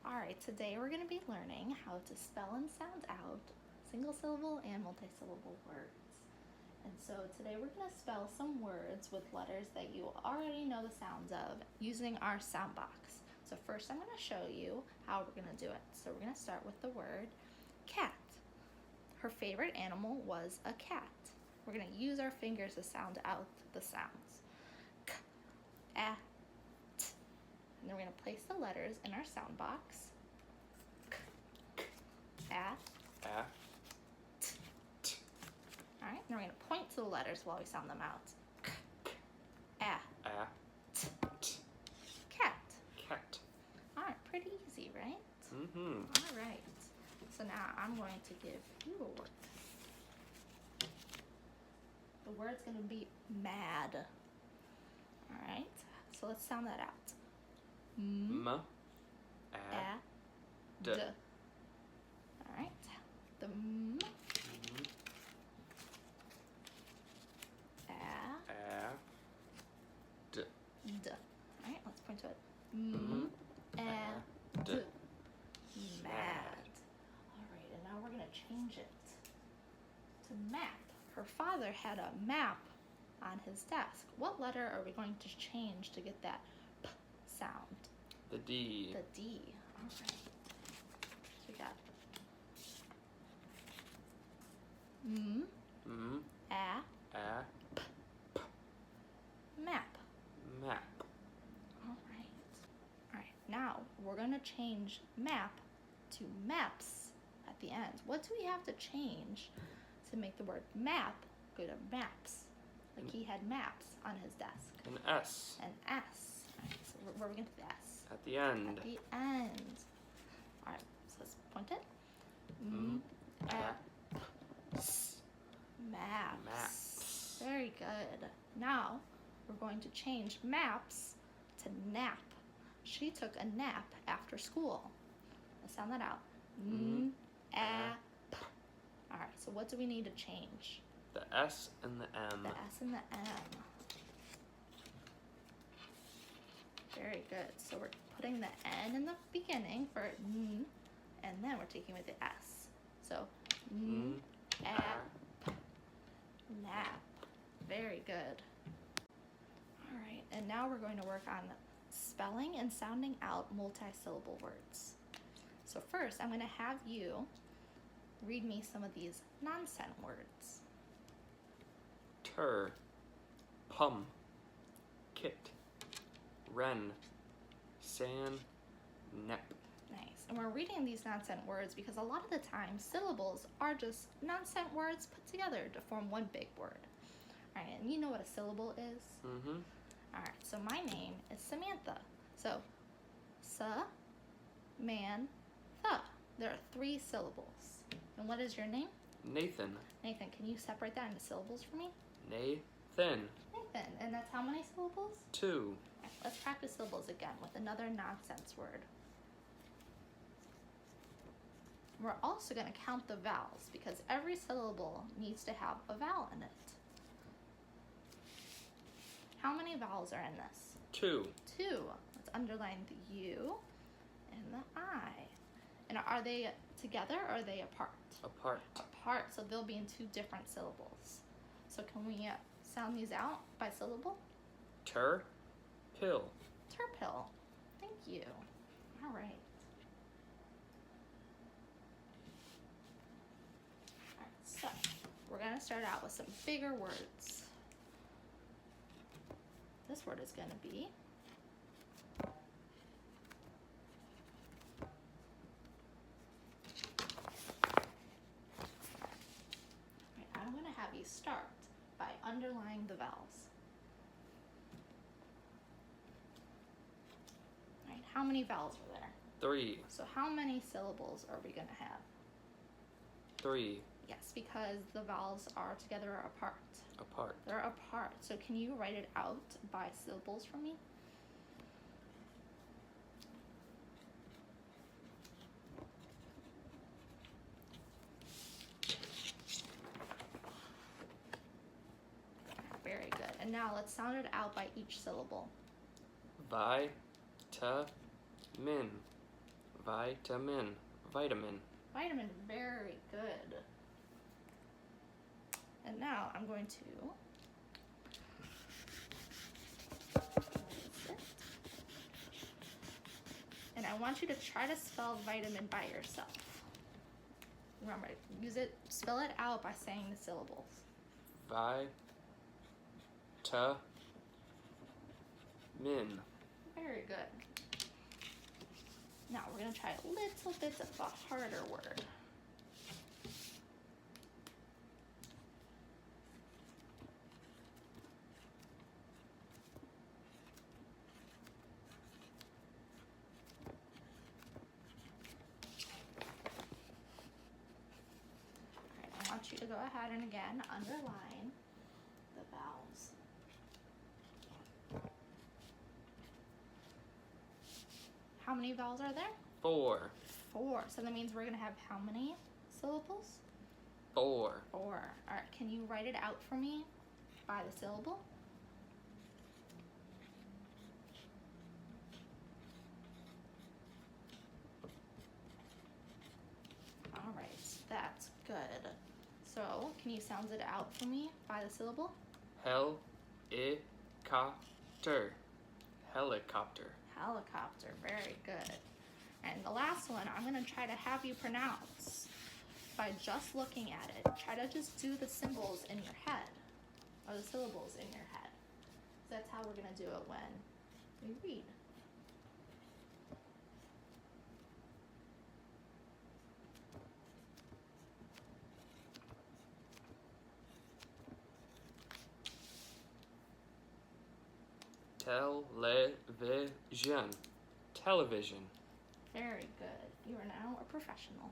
Alright, today we're going to be learning how to spell and sound out single syllable and multi-syllable words. And so today we're going to spell some words with letters that you already know the sounds of using our sound box. So first I'm going to show you how we're going to do it. So we're going to start with the word cat. Her favorite animal was a cat. We're going to use our fingers to sound out the sounds. K, a, t. And then we're going to place the letters in our sound box. K, a, t. All right, now we're going to point to the letters while we sound them out. K, a, t. Cat. Cat. All right, pretty easy, right? Mm-hmm. All right, so now I'm going to give you a word. The word's going to be mad. All right, so let's sound that out. M, a, D. d. All right, the m, a, d. d. All right, let's point to it. M, a, d. Mad. All right, and now we're going to change it to map. Her father had a map on his desk. What letter are we going to change to get that p sound? The D. The D. All right. So we got m, a, p. map. Map. All right. All right. Now we're going to change map to maps at the end. What do we have to change to make the word map go to maps? Like he had maps on his desk. An S. An S. All right, so where are we going to put the S? At the end. At the end. All right, so let's point it. S. Maps. Maps. Very good. Now we're going to change maps to nap. She took a nap after school. Let's sound that out. All right, so what do we need to change? The S and the M. The S and the M. Very good. So we're putting the N in the beginning for N, and then we're taking with the S. So nap. Very good. All right, and now we're going to work on spelling and sounding out multi-syllable words. So first, I'm going to have you read me some of these nonsense words. Tur. Pum. Kit. Ren. San. Nep. Nice. And we're reading these nonsense words because a lot of the time syllables are just nonsense words put together to form one big word. All right, and you know what a syllable is? Mm-hmm. All right, so my name is Samantha. So, man, the. There are 3 syllables. And what is your name? Nathan. Nathan, can you separate that into syllables for me? Nathan. Nathan, and that's how many syllables? 2. All right, let's practice syllables again with another nonsense word. We're also going to count the vowels because every syllable needs to have a vowel in it. How many vowels are in this? 2. 2. Let's underline the U and the I. And are they together or are they apart? Apart. Apart, so they'll be in 2 different syllables. So can we sound these out by syllable? Tur. Pill. Turpill. Thank you. All right. All right, so we're going to start out with some bigger words. This word is going to be I'm going to have you start by underlining the vowels. All right, how many vowels are there? 3. So how many syllables are we going to have? 3. Yes, because the vowels are together or apart. Apart. They're apart. So can you write it out by syllables for me? Very good. And now let's sound it out by each syllable. Vitamin. Vitamin. Vitamin. Vitamin, very good. And now I'm going to erase it. And I want you to try to spell vitamin by yourself. Remember, spell it out by saying the syllables. Min. Very good. Now we're going to try a little bit of a harder word. Alright, I want you to go ahead and again underline the vowels. How many vowels are there? 4. 4. So that means we're going to have how many syllables? 4. 4. All right, can you write it out for me by the syllable? All right, that's good. So can you sound it out for me by the syllable? Helicopter. Helicopter. Helicopter, very good. And the last one, I'm going to try to have you pronounce by just looking at it. Try to just do the symbols in your head, or the syllables in your head. That's how we're going to do it when we read. Television. Television. Very good. You are now a professional.